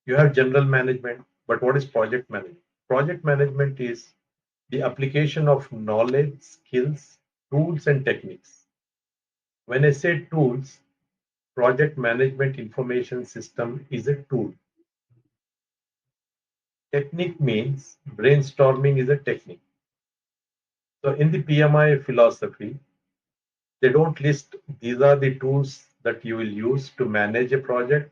You have general management, but what is project management? Project management is the application of knowledge, skills, tools, and techniques. When I say tools, project management information system is a tool. Technique means brainstorming is a technique. So in the PMI philosophy, they don't list these are the tools that you will use to manage a project,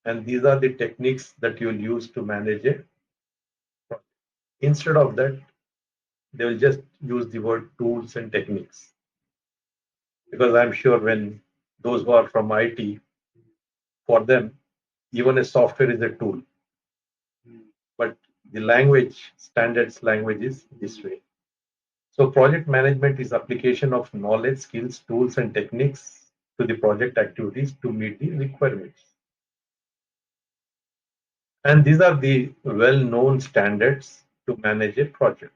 and these are the techniques that you will use to manage a project. Instead of that, they will just use the word tools and techniques. Because I'm sure when those who are from IT, for them, even a software is a tool. But the language, standards language is this way. So project management is application of knowledge, skills, tools, and techniques to the project activities to meet the requirements. And these are the well-known standards to manage a project.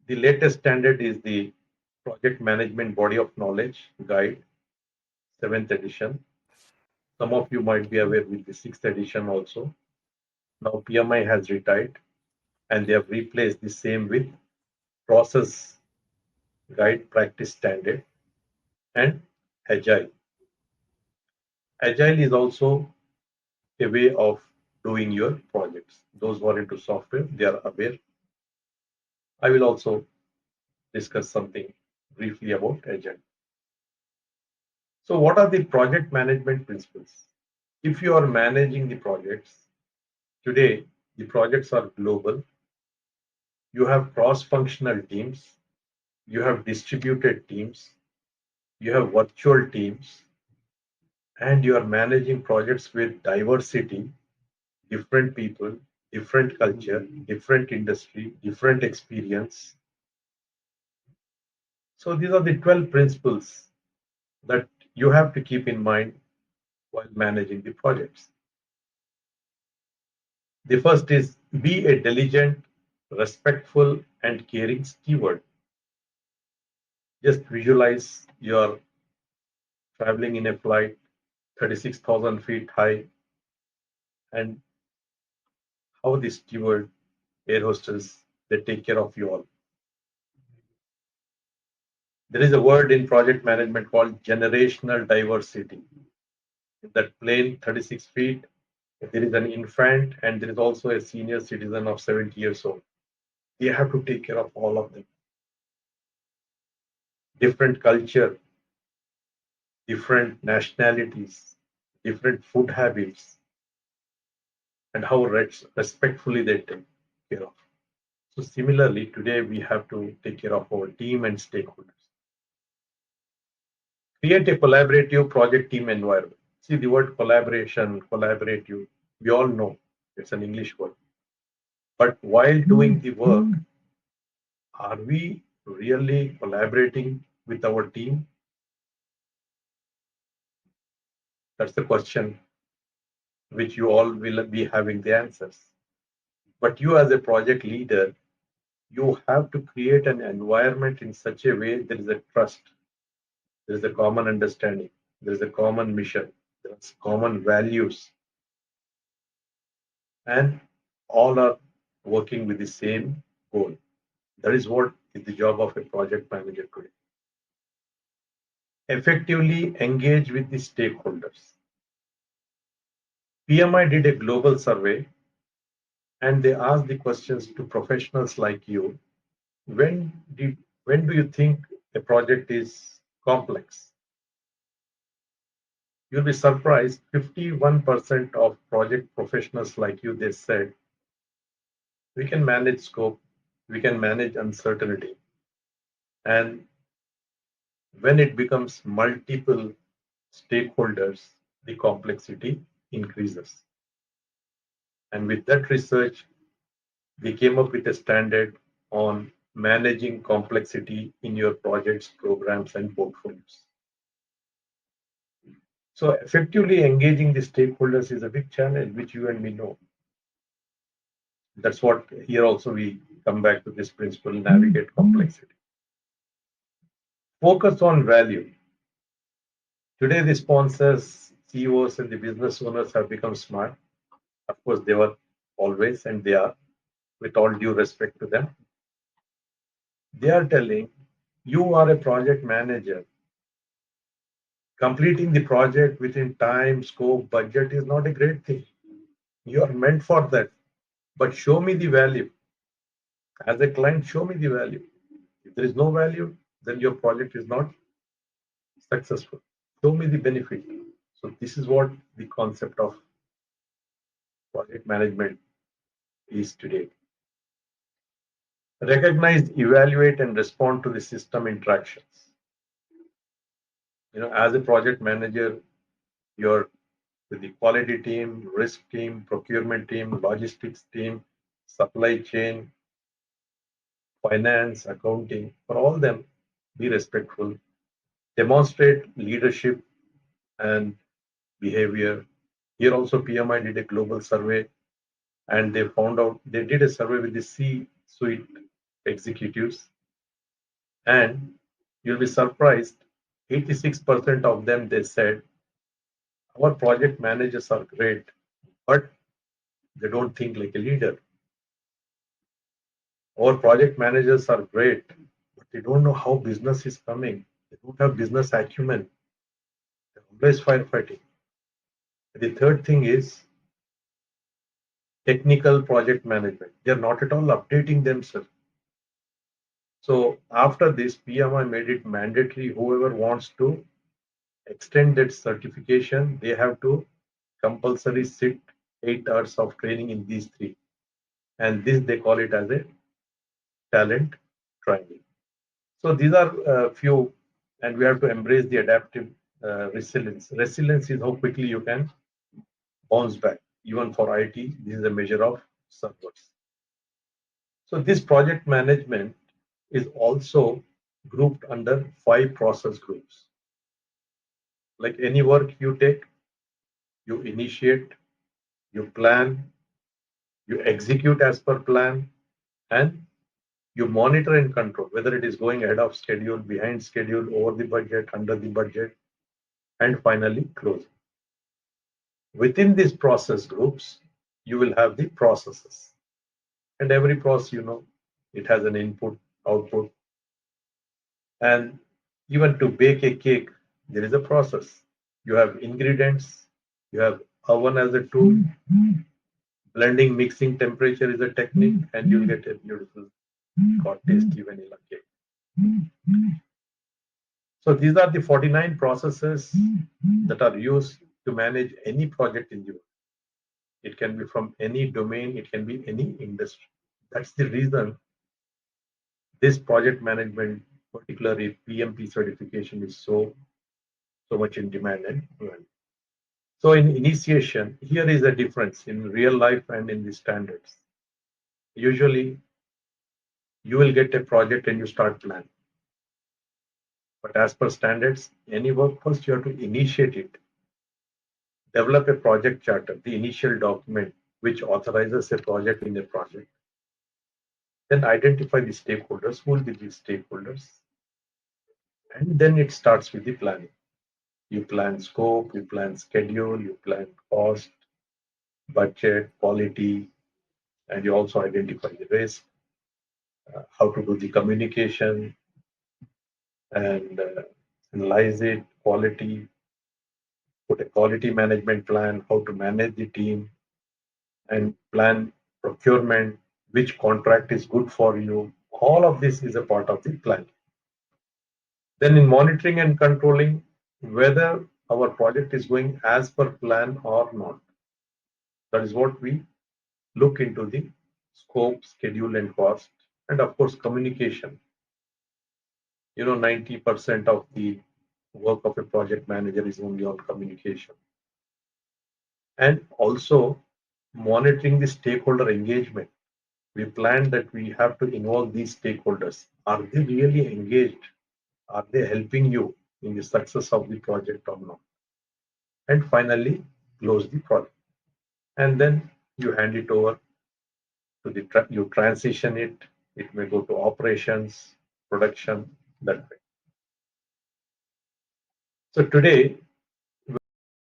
The latest standard is the Project Management Body of Knowledge Guide, 7th edition. Some of you might be aware with the 6th edition also. Now PMI has retired and they have replaced the same with Process Guide Practice Standard and Agile. Agile is also a way of doing your projects. Those who are into software, they are aware. I will also discuss something briefly about Agile. So what are the project management principles? If you are managing the projects, today the projects are global. You have cross-functional teams, you have distributed teams, you have virtual teams, and you are managing projects with diversity, different people, different culture, different industry, different experience. So these are the 12 principles that you have to keep in mind while managing the projects. The first is be a diligent, respectful, and caring steward. Just visualize you're traveling in a flight 36,000 feet high, and how the steward, air hostess, they take care of you all. There is a word in project management called generational diversity. In that plane, 36 feet, there is an infant and there is also a senior citizen of 70 years old. You have to take care of all of them. Different culture, different nationalities, different food habits, and how respectfully they take care of. So similarly, today we have to take care of our team and stakeholders. Create a collaborative project team environment. See the word collaboration, collaborative, we all know it's an English word. But while doing the work, are we really collaborating with our team? That's the question which you all will be having the answers. But you as a project leader, you have to create an environment in such a way there is a trust, there is a common understanding, there is a common mission, there is common values, and all are working with the same goal. That is what is the job of a project manager today. Effectively engage with the stakeholders. PMI did a global survey and they asked the questions to professionals like you. When do you think a project is complex? You'll be surprised, 51% of project professionals like you, they said, we can manage scope, we can manage uncertainty. And when it becomes multiple stakeholders, the complexity increases. And with that research, we came up with a standard on managing complexity in your projects, programs, and portfolios. So effectively engaging the stakeholders is a big challenge, which you and me know. That's what here also we come back to this principle, navigate complexity. Focus on value. Today the sponsors CEOs and the business owners have become smart. Of course, they were always, and they are, with all due respect to them. They are telling you are a project manager. Completing the project within time, scope, budget is not a great thing. You are meant for that. But show me the value. As a client, show me the value. If there is no value, then your project is not successful. Show me the benefit. So this is what the concept of project management is today. Recognize, evaluate, and respond to the system interactions. As a project manager, you're with the quality team, risk team, procurement team, logistics team, supply chain, finance, accounting. For all them, be respectful, demonstrate leadership and behavior. Here also PMI did a global survey, and they found out, they did a survey with the C-suite executives, and you'll be surprised, 86% of them, they said, our project managers are great, but they don't think like a leader. Our project managers are great, but they don't know how business is coming. They don't have business acumen. They're always firefighting. The third thing is technical project management. They're not at all updating themselves. So after this, PMI made it mandatory. Whoever wants to extend that certification, they have to compulsory sit 8 hours of training in these three. And this they call it as a talent training. So these are a few, and we have to embrace the adaptive resilience. Resilience is how quickly you can bounce back. Even for IT, this is a measure of servers. So this project management is also grouped under 5 process groups. Like any work you take, you initiate, you plan, you execute as per plan, and you monitor and control whether it is going ahead of schedule, behind schedule, over the budget, under the budget, and finally close. Within these process groups, you will have the processes. And every process, it has an input, output. And even to bake a cake, there is a process. You have ingredients, you have oven as a tool, blending, mixing temperature is a technique, and you'll get a beautiful, tasty vanilla cake. So these are the 49 processes that are used to manage any project in the world. It can be from any domain, it can be any industry. That's the reason this project management, particularly PMP certification, is so much in demand. And so in initiation, here is a difference in real life and in the standards. Usually, you will get a project and you start planning. But as per standards, any work, first you have to initiate it. Develop a project charter, the initial document which authorizes a project in a project. Then identify the stakeholders. Who will be the stakeholders? And then it starts with the planning. You plan scope, you plan schedule, you plan cost, budget, quality, and you also identify the risk, how to do the communication, and analyze it, quality, put a quality management plan, how to manage the team, and plan procurement, which contract is good for you. All of this is a part of the plan. Then in monitoring and controlling, whether our project is going as per plan or not. That is what we look into: the scope, schedule, and cost, and of course, communication. 90% of the work of a project manager is only on communication. And also monitoring the stakeholder engagement. We plan that we have to involve these stakeholders. Are they really engaged? Are they helping you in the success of the project or not? And finally, close the project. And then you hand it over to you transition it. It may go to operations, production, that way. So today,